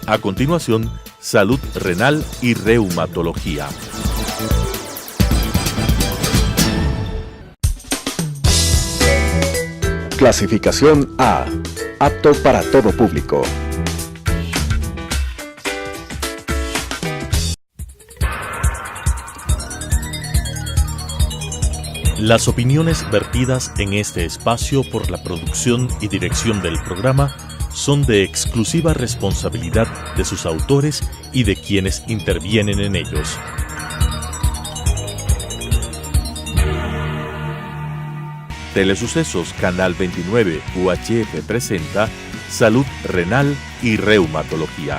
A continuación, salud renal y reumatología. Clasificación A. Apto para todo público. Las opiniones vertidas en este espacio por la producción y dirección del programa son de exclusiva responsabilidad de sus autores y de quienes intervienen en ellos. Telesucesos Canal 29 UHF presenta Salud Renal y Reumatología.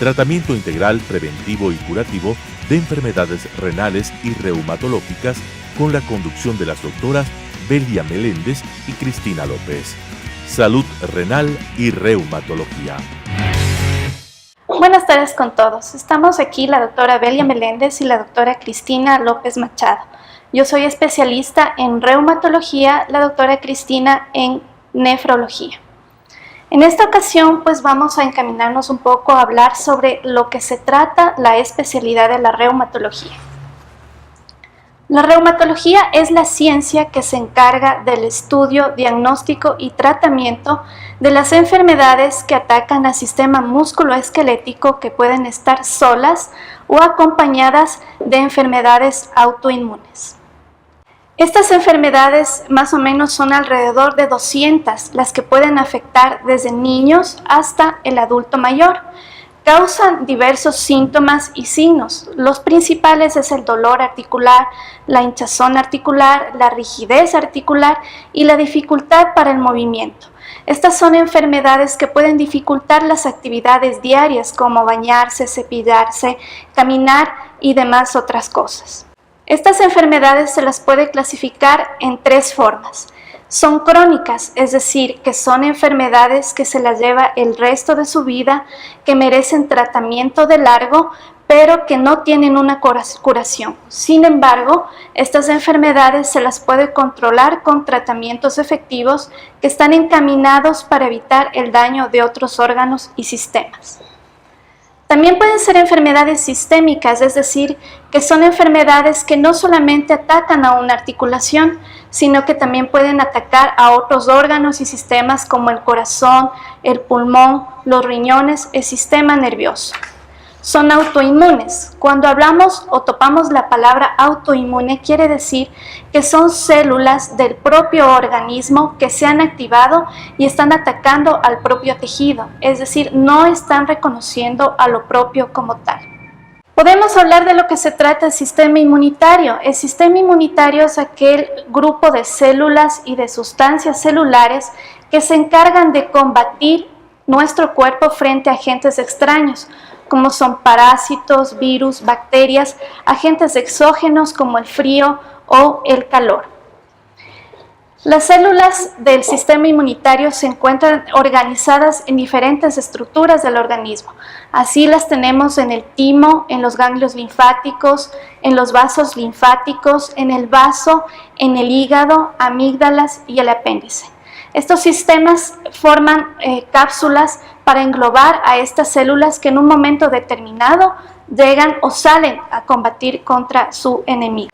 Tratamiento integral preventivo y curativo de enfermedades renales y reumatológicas con la conducción de las doctoras Belia Meléndez y Cristina López. Salud renal y reumatología. Buenas tardes con todos. Estamos aquí la doctora Belia Meléndez y la doctora Cristina López Machado. Yo soy especialista en reumatología, la doctora Cristina en nefrología. En esta ocasión, pues vamos a encaminarnos un poco a hablar sobre lo que se trata la especialidad de la reumatología. La reumatología es la ciencia que se encarga del estudio, diagnóstico y tratamiento de las enfermedades que atacan al sistema musculoesquelético que pueden estar solas o acompañadas de enfermedades autoinmunes. Estas enfermedades más o menos son alrededor de 200 las que pueden afectar desde niños hasta el adulto mayor. Causan diversos síntomas y signos. Los principales es el dolor articular, la hinchazón articular, la rigidez articular y la dificultad para el movimiento. Estas son enfermedades que pueden dificultar las actividades diarias como bañarse, cepillarse, caminar y demás otras cosas. Estas enfermedades se las puede clasificar en 3 formas. Son crónicas, es decir, que son enfermedades que se las lleva el resto de su vida, que merecen tratamiento de largo, pero que no tienen una curación. Sin embargo, estas enfermedades se las puede controlar con tratamientos efectivos que están encaminados para evitar el daño de otros órganos y sistemas. También pueden ser enfermedades sistémicas, es decir, que son enfermedades que no solamente atacan a una articulación, sino que también pueden atacar a otros órganos y sistemas como el corazón, el pulmón, los riñones, el sistema nervioso. Son autoinmunes. Cuando hablamos o topamos la palabra autoinmune, quiere decir que son células del propio organismo que se han activado y están atacando al propio tejido, es decir, no están reconociendo a lo propio como tal. Podemos hablar de lo que se trata del sistema inmunitario. El sistema inmunitario es aquel grupo de células y de sustancias celulares que se encargan de combatir nuestro cuerpo frente a agentes extraños, como son parásitos, virus, bacterias, agentes exógenos como el frío o el calor. Las células del sistema inmunitario se encuentran organizadas en diferentes estructuras del organismo. Así las tenemos en el timo, en los ganglios linfáticos, en los vasos linfáticos, en el vaso, en el hígado, amígdalas y el apéndice. Estos sistemas forman cápsulas para englobar a estas células que en un momento determinado llegan o salen a combatir contra su enemigo.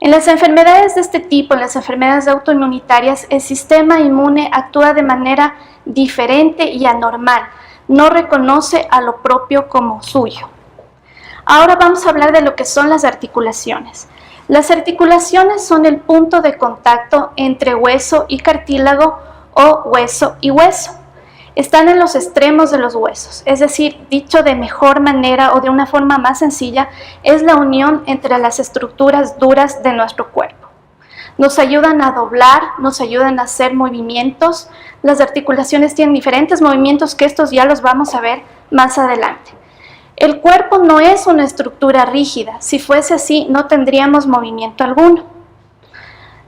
En las enfermedades de este tipo, en las enfermedades autoinmunitarias, el sistema inmune actúa de manera diferente y anormal, no reconoce a lo propio como suyo. Ahora vamos a hablar de lo que son las articulaciones. Las articulaciones son el punto de contacto entre hueso y cartílago o hueso y hueso. Están en los extremos de los huesos, es decir, dicho de mejor manera o de una forma más sencilla, es la unión entre las estructuras duras de nuestro cuerpo. Nos ayudan a doblar, nos ayudan a hacer movimientos. Las articulaciones tienen diferentes movimientos que estos ya los vamos a ver más adelante. El cuerpo no es una estructura rígida, si fuese así no tendríamos movimiento alguno.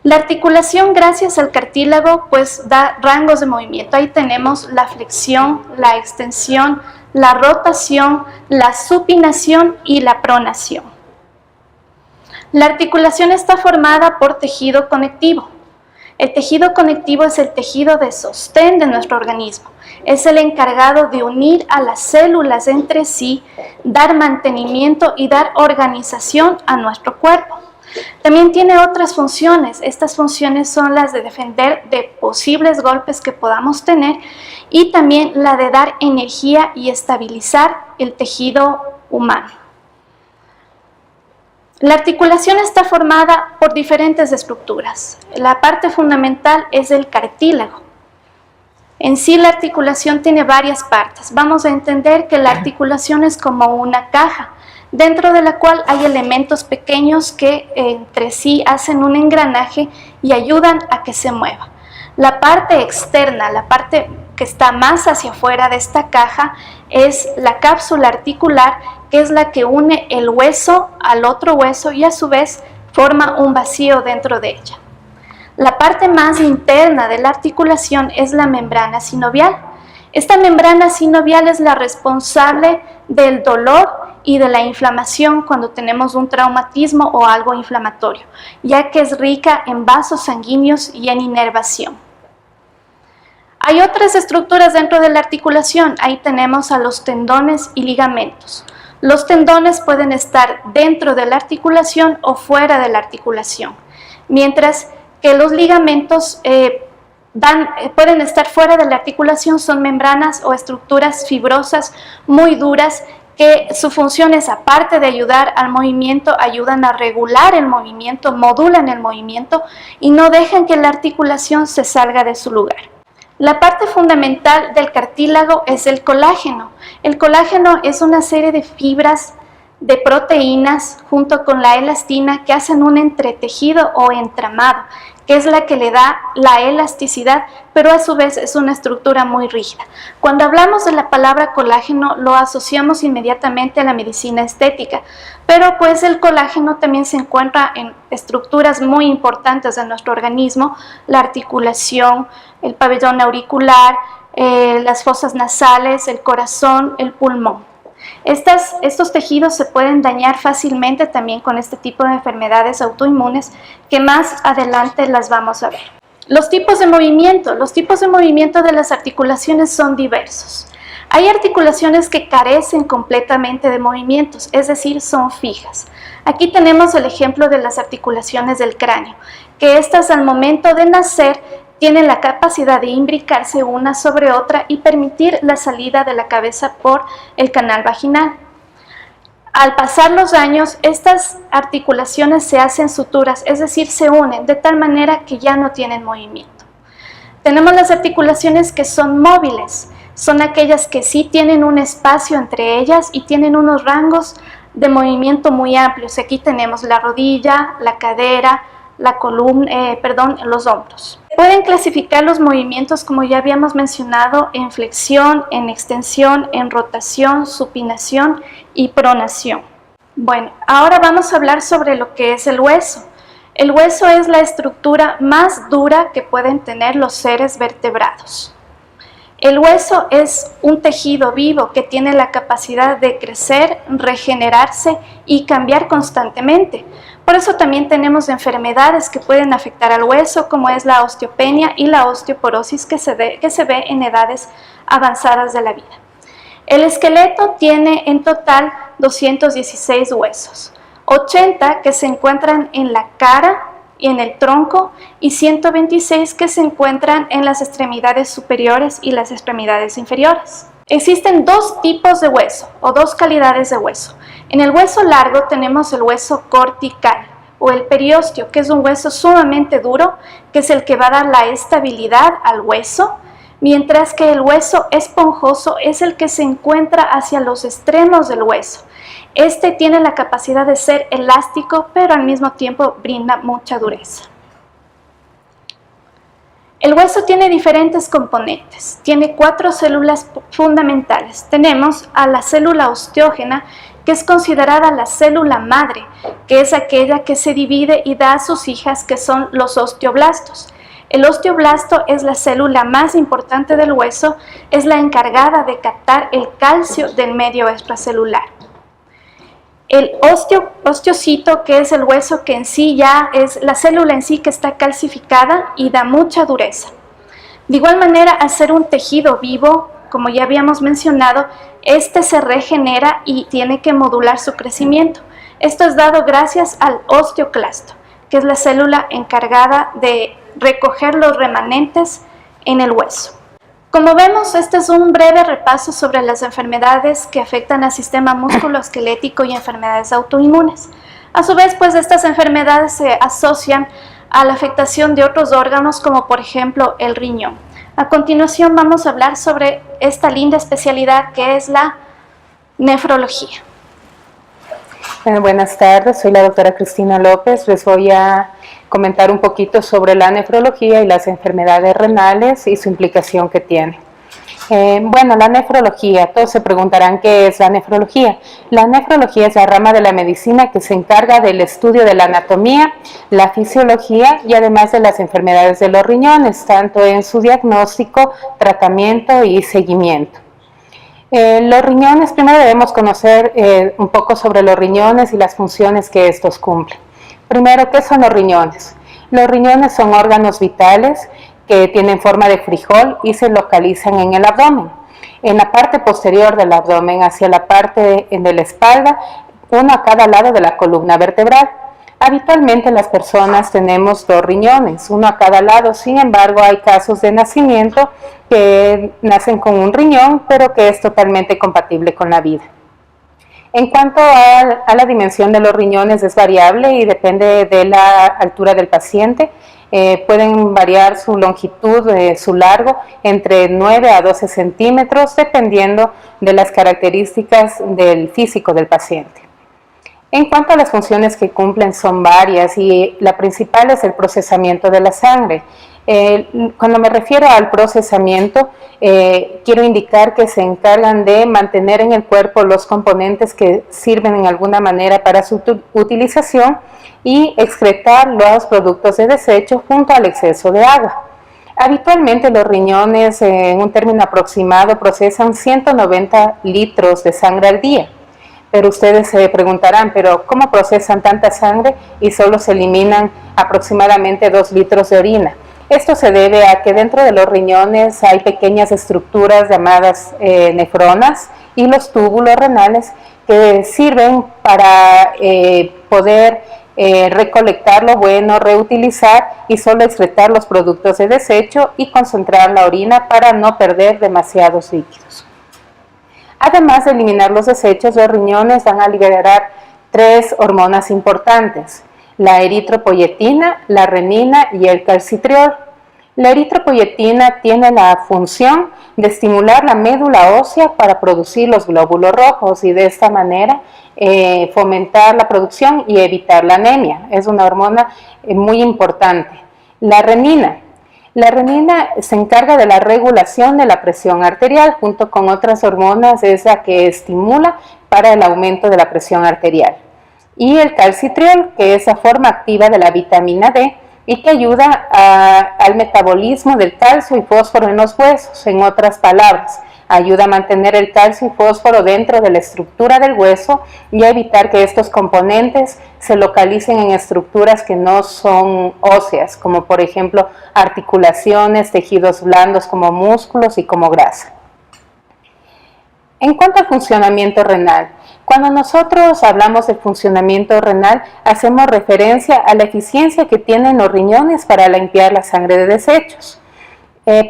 La articulación, gracias al cartílago, pues da rangos de movimiento. Ahí tenemos la flexión, la extensión, la rotación, la supinación y la pronación. La articulación está formada por tejido conectivo. El tejido conectivo es el tejido de sostén de nuestro organismo. es el encargado de unir a las células entre sí, dar mantenimiento y dar organización a nuestro cuerpo. También tiene otras funciones. Estas funciones son las de defender de posibles golpes que podamos tener y también la de dar energía y estabilizar el tejido humano. La articulación está formada por diferentes estructuras. La parte fundamental es el cartílago. En sí la articulación tiene varias partes. Vamos a entender que la articulación es como una caja, dentro de la cual hay elementos pequeños que entre sí hacen un engranaje y ayudan a que se mueva. La parte externa, la parte que está más hacia afuera de esta caja, es la cápsula articular, que es la que une el hueso al otro hueso y a su vez forma un vacío dentro de ella. La parte más interna de la articulación es la membrana sinovial. Esta membrana sinovial es la responsable del dolor y de la inflamación cuando tenemos un traumatismo o algo inflamatorio, ya que es rica en vasos sanguíneos y en inervación. Hay otras estructuras dentro de la articulación. Ahí tenemos a los tendones y ligamentos. Los tendones pueden estar dentro de la articulación o fuera de la articulación, mientras que los ligamentos pueden estar fuera de la articulación. Son membranas o estructuras fibrosas muy duras que su función es, aparte de ayudar al movimiento, ayudan a regular el movimiento, modulan el movimiento y no dejan que la articulación se salga de su lugar. La parte fundamental del cartílago es el colágeno. El colágeno es una serie de fibras de proteínas junto con la elastina que hacen un entretejido o entramado, que es la que le da la elasticidad, pero a su vez es una estructura muy rígida. Cuando hablamos de la palabra colágeno lo asociamos inmediatamente a la medicina estética, pero pues el colágeno también se encuentra en estructuras muy importantes de nuestro organismo: la articulación, el pabellón auricular, las fosas nasales, el corazón, el pulmón. Estos tejidos se pueden dañar fácilmente también con este tipo de enfermedades autoinmunes, que más adelante las vamos a ver. Los tipos de movimiento de las articulaciones son diversos. Hay articulaciones que carecen completamente de movimientos, es decir, son fijas. Aquí tenemos el ejemplo de las articulaciones del cráneo, que estas al momento de nacer tienen la capacidad de imbricarse una sobre otra y permitir la salida de la cabeza por el canal vaginal. Al pasar los años, estas articulaciones se hacen suturas, es decir, se unen de tal manera que ya no tienen movimiento. Tenemos las articulaciones que son móviles, son aquellas que sí tienen un espacio entre ellas y tienen unos rangos de movimiento muy amplios. Aquí tenemos la rodilla, la cadera, la columna, los hombros. Pueden clasificar los movimientos, como ya habíamos mencionado, en flexión, en extensión, en rotación, supinación y pronación. Bueno, ahora vamos a hablar sobre lo que es el hueso. El hueso es la estructura más dura que pueden tener los seres vertebrados. El hueso es un tejido vivo que tiene la capacidad de crecer, regenerarse y cambiar constantemente. Por eso también tenemos enfermedades que pueden afectar al hueso, como es la osteopenia y la osteoporosis que se ve en edades avanzadas de la vida. El esqueleto tiene en total 216 huesos, 80 que se encuentran en la cara y en el tronco y 126 que se encuentran en las extremidades superiores y las extremidades inferiores. Existen dos tipos de hueso o dos calidades de hueso. En el hueso largo tenemos el hueso cortical o el periósteo, que es un hueso sumamente duro, que es el que va a dar la estabilidad al hueso, mientras que el hueso esponjoso es el que se encuentra hacia los extremos del hueso. Este tiene la capacidad de ser elástico, pero al mismo tiempo brinda mucha dureza. El hueso tiene diferentes componentes, tiene 4 células fundamentales. Tenemos a la célula osteógena, que es considerada la célula madre, que es aquella que se divide y da a sus hijas, que son los osteoblastos. El osteoblasto es la célula más importante del hueso, es la encargada de captar el calcio del medio extracelular. El osteocito, que es el hueso que en sí ya es la célula en sí que está calcificada y da mucha dureza. De igual manera, al ser un tejido vivo, como ya habíamos mencionado, este se regenera y tiene que modular su crecimiento. Esto es dado gracias al osteoclasto, que es la célula encargada de recoger los remanentes en el hueso. Como vemos, este es un breve repaso sobre las enfermedades que afectan al sistema musculoesquelético y enfermedades autoinmunes. A su vez, pues estas enfermedades se asocian a la afectación de otros órganos, como por ejemplo el riñón. A continuación vamos a hablar sobre esta linda especialidad que es la nefrología. Buenas tardes, soy la doctora Cristina López. Les voy a comentar un poquito sobre la nefrología y las enfermedades renales y su implicación que tiene. Bueno, la nefrología, todos se preguntarán qué es la nefrología. La nefrología es la rama de la medicina que se encarga del estudio de la anatomía, la fisiología y además de las enfermedades de los riñones, tanto en su diagnóstico, tratamiento y seguimiento. Los riñones, primero debemos conocer un poco sobre los riñones y las funciones que estos cumplen. Primero, ¿qué son los riñones? Los riñones son órganos vitales que tienen forma de frijol y se localizan en el abdomen. En la parte posterior del abdomen, hacia la parte de la espalda, uno a cada lado de la columna vertebral. Habitualmente las personas tenemos 2 riñones, uno a cada lado. Sin embargo, hay casos de nacimiento que nacen con un riñón, pero que es totalmente compatible con la vida. En cuanto a la dimensión de los riñones, es variable y depende de la altura del paciente. Pueden variar su longitud, su largo, entre 9 a 12 centímetros, dependiendo de las características del físico del paciente. En cuanto a las funciones que cumplen, son varias y la principal es el procesamiento de la sangre. Cuando me refiero al procesamiento, quiero indicar que se encargan de mantener en el cuerpo los componentes que sirven en alguna manera para su utilización y excretar los productos de desecho junto al exceso de agua. Habitualmente los riñones, en un término aproximado, procesan 190 litros de sangre al día. Pero ustedes se preguntarán, ¿pero cómo procesan tanta sangre y solo se eliminan aproximadamente 2 litros de orina? Esto se debe a que dentro de los riñones hay pequeñas estructuras llamadas nefronas y los túbulos renales que sirven para poder recolectar lo bueno, reutilizar y solo excretar los productos de desecho y concentrar la orina para no perder demasiados líquidos. Además de eliminar los desechos, los riñones van a liberar 3 hormonas importantes: la eritropoyetina, la renina y el calcitriol. La eritropoyetina tiene la función de estimular la médula ósea para producir los glóbulos rojos y de esta manera fomentar la producción y evitar la anemia. Es una hormona muy importante. La renina se encarga de la regulación de la presión arterial, junto con otras hormonas es la que estimula para el aumento de la presión arterial. Y el calcitriol, que es la forma activa de la vitamina D y que ayuda al metabolismo del calcio y fósforo en los huesos. En otras palabras, ayuda a mantener el calcio y fósforo dentro de la estructura del hueso y a evitar que estos componentes se localicen en estructuras que no son óseas, como por ejemplo articulaciones, tejidos blandos como músculos y como grasa. En cuanto al funcionamiento renal, cuando nosotros hablamos de funcionamiento renal, hacemos referencia a la eficiencia que tienen los riñones para limpiar la sangre de desechos.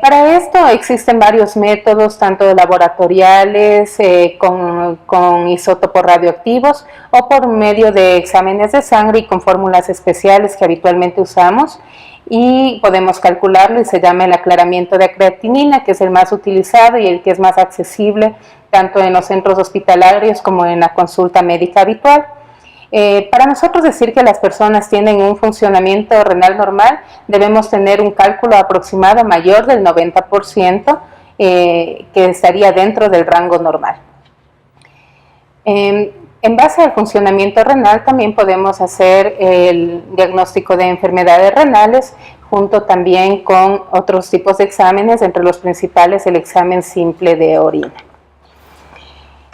Para esto existen varios métodos, tanto laboratoriales, con isótopos radioactivos o por medio de exámenes de sangre y con fórmulas especiales que habitualmente usamos, y podemos calcularlo y se llama el aclaramiento de creatinina, que es el más utilizado y el que es más accesible tanto en los centros hospitalarios como en la consulta médica habitual. Para nosotros decir que las personas tienen un funcionamiento renal normal, debemos tener un cálculo aproximado mayor del 90%, que estaría dentro del rango normal. En base al funcionamiento renal también podemos hacer el diagnóstico de enfermedades renales, junto también con otros tipos de exámenes, entre los principales el examen simple de orina.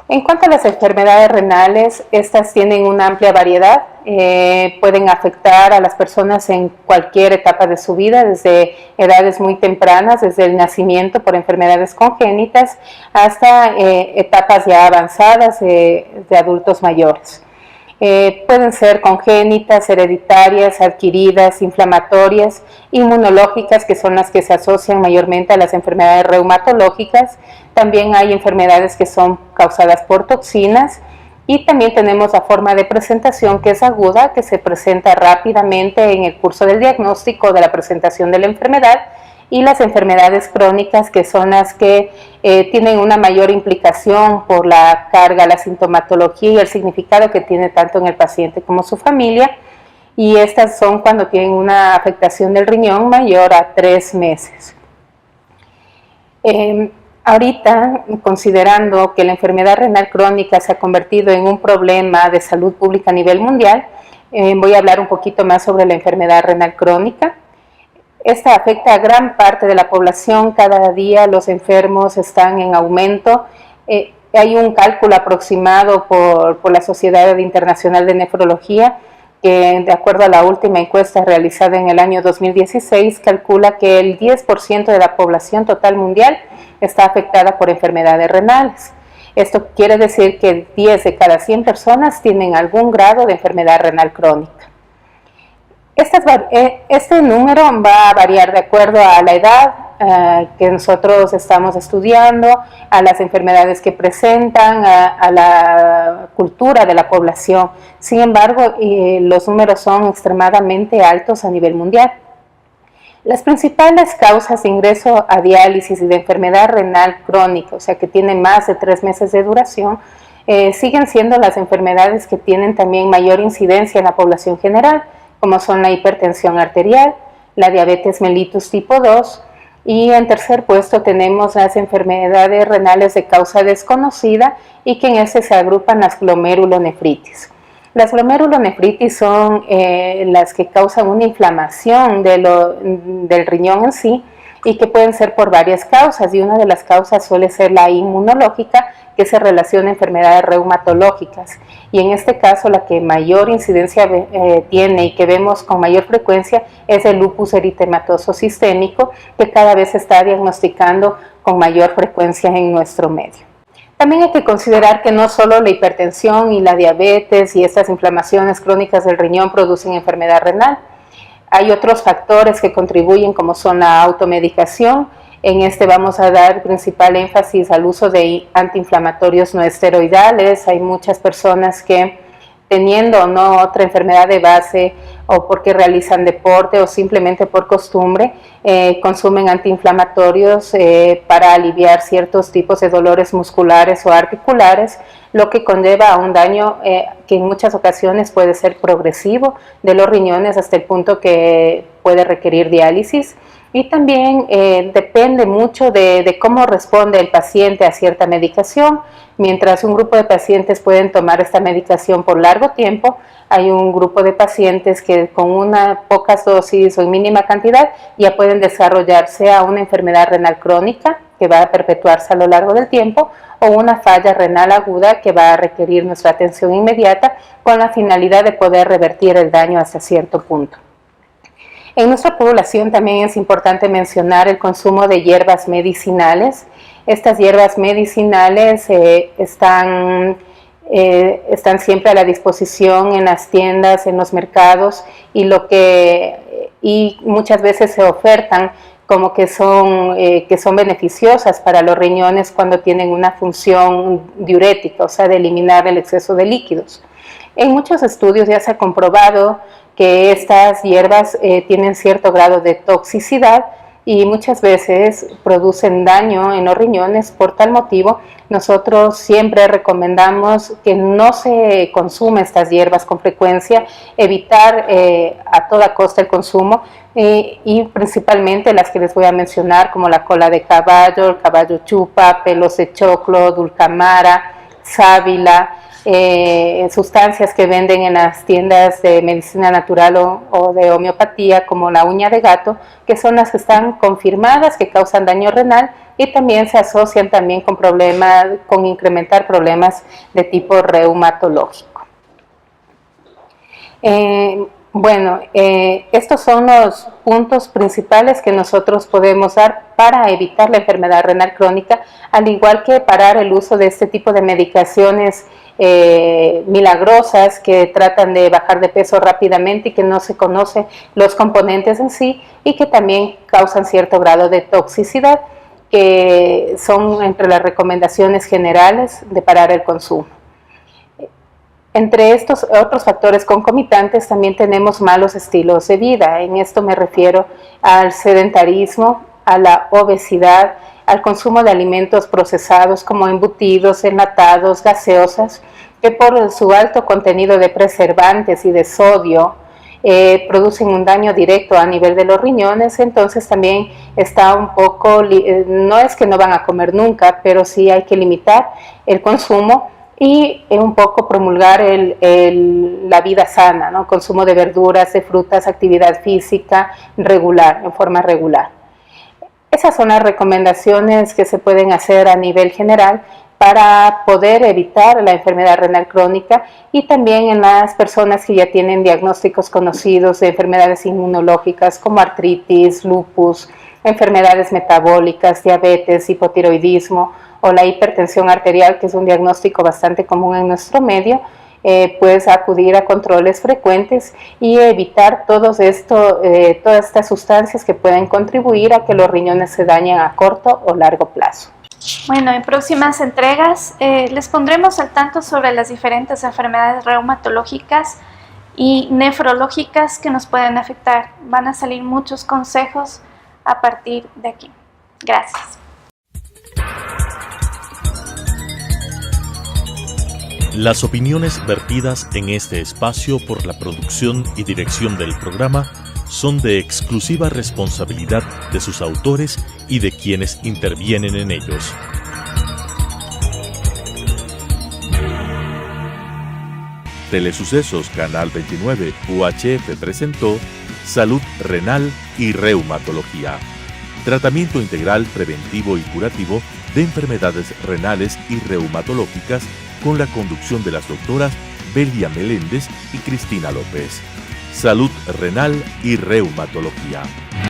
En cuanto a las enfermedades renales, estas tienen una amplia variedad. pueden afectar a las personas en cualquier etapa de su vida, desde edades muy tempranas, desde el nacimiento por enfermedades congénitas, hasta etapas ya avanzadas de adultos mayores. Pueden ser congénitas, hereditarias, adquiridas, inflamatorias, inmunológicas, que son las que se asocian mayormente a las enfermedades reumatológicas. También hay enfermedades que son causadas por toxinas, y también tenemos la forma de presentación, que es aguda, que se presenta rápidamente en el curso del diagnóstico de la presentación de la enfermedad, y las enfermedades crónicas, que son las que tienen una mayor implicación por la carga, la sintomatología y el significado que tiene tanto en el paciente como su familia, y estas son cuando tienen una afectación del riñón mayor a 3 meses. Ahorita, considerando que la enfermedad renal crónica se ha convertido en un problema de salud pública a nivel mundial, voy a hablar un poquito más sobre la enfermedad renal crónica. Esta afecta a gran parte de la población. Cada día los enfermos están en aumento. Hay un cálculo aproximado por la Sociedad Internacional de Nefrología, que de acuerdo a la última encuesta realizada en el año 2016, calcula que el 10% de la población total mundial está afectada por enfermedades renales. Esto quiere decir que 10 de cada 100 personas tienen algún grado de enfermedad renal crónica. Este número va a variar de acuerdo a la edad que nosotros estamos estudiando, a las enfermedades que presentan, a la cultura de la población. Sin embargo, los números son extremadamente altos a nivel mundial. Las principales causas de ingreso a diálisis y de enfermedad renal crónica, o sea que tienen más de 3 meses de duración, siguen siendo las enfermedades que tienen también mayor incidencia en la población general, como son la hipertensión arterial, la diabetes mellitus tipo 2, y en tercer puesto tenemos las enfermedades renales de causa desconocida, y que en este se agrupan las glomerulonefritis. Las glomerulonefritis son las que causan una inflamación del riñón en sí, y que pueden ser por varias causas, y una de las causas suele ser la inmunológica, que se relaciona a enfermedades reumatológicas, y en este caso la que mayor incidencia tiene y que vemos con mayor frecuencia es el lupus eritematoso sistémico, que cada vez se está diagnosticando con mayor frecuencia en nuestro medio. También hay que considerar que no solo la hipertensión y la diabetes y estas inflamaciones crónicas del riñón producen enfermedad renal. Hay otros factores que contribuyen, como son la automedicación. En este vamos a dar principal énfasis al uso de antiinflamatorios no esteroidales. Hay muchas personas que, teniendo o no otra enfermedad de base, o porque realizan deporte o simplemente por costumbre, consumen antiinflamatorios para aliviar ciertos tipos de dolores musculares o articulares, lo que conlleva a un daño que en muchas ocasiones puede ser progresivo de los riñones hasta el punto que puede requerir diálisis. Y también depende mucho de cómo responde el paciente a cierta medicación. Mientras un grupo de pacientes pueden tomar esta medicación por largo tiempo, hay un grupo de pacientes que con una pocas dosis o en mínima cantidad ya pueden desarrollarse a una enfermedad renal crónica que va a perpetuarse a lo largo del tiempo, o una falla renal aguda que va a requerir nuestra atención inmediata con la finalidad de poder revertir el daño hasta cierto punto. En nuestra población también es importante mencionar el consumo de hierbas medicinales. Estas hierbas medicinales están siempre a la disposición en las tiendas, en los mercados, y muchas veces se ofertan como que son beneficiosas para los riñones cuando tienen una función diurética, o sea, de eliminar el exceso de líquidos. En muchos estudios ya se ha comprobado que estas hierbas tienen cierto grado de toxicidad y muchas veces producen daño en los riñones. Por tal motivo, nosotros siempre recomendamos que no se consume estas hierbas con frecuencia, evitar a toda costa el consumo, y principalmente las que les voy a mencionar, como la cola de caballo, el caballo chupa, pelos de choclo, dulcamara, sábila, sustancias que venden en las tiendas de medicina natural o de homeopatía, como la uña de gato, que son las que están confirmadas que causan daño renal, y también se asocian también con incrementar problemas de tipo reumatológico. Estos son los puntos principales que nosotros podemos dar para evitar la enfermedad renal crónica, al igual que parar el uso de este tipo de medicaciones milagrosas que tratan de bajar de peso rápidamente y que no se conocen los componentes en sí y que también causan cierto grado de toxicidad, que son entre las recomendaciones generales de parar el consumo. Entre estos otros factores concomitantes también tenemos malos estilos de vida. En esto me refiero al sedentarismo, a la obesidad, al consumo de alimentos procesados como embutidos, enlatados, gaseosas, que por su alto contenido de preservantes y de sodio producen un daño directo a nivel de los riñones. Entonces también está un poco, no es que no van a comer nunca, pero sí hay que limitar el consumo y un poco promulgar la vida sana, ¿no? Consumo de verduras, de frutas, actividad física regular, en forma regular. Esas son las recomendaciones que se pueden hacer a nivel general para poder evitar la enfermedad renal crónica, y también en las personas que ya tienen diagnósticos conocidos de enfermedades inmunológicas como artritis, lupus, enfermedades metabólicas, diabetes, hipotiroidismo o la hipertensión arterial, que es un diagnóstico bastante común en nuestro medio. Pues acudir a controles frecuentes y evitar todas estas sustancias que pueden contribuir a que los riñones se dañen a corto o largo plazo. Bueno, en próximas entregas les pondremos al tanto sobre las diferentes enfermedades reumatológicas y nefrológicas que nos pueden afectar. Van a salir muchos consejos a partir de aquí. Gracias. Las opiniones vertidas en este espacio por la producción y dirección del programa son de exclusiva responsabilidad de sus autores y de quienes intervienen en ellos. Telesucesos Canal 29 UHF presentó Salud Renal y Reumatología. Tratamiento integral preventivo y curativo de enfermedades renales y reumatológicas, con la conducción de las doctoras Belia Meléndez y Cristina López. Salud Renal y Reumatología.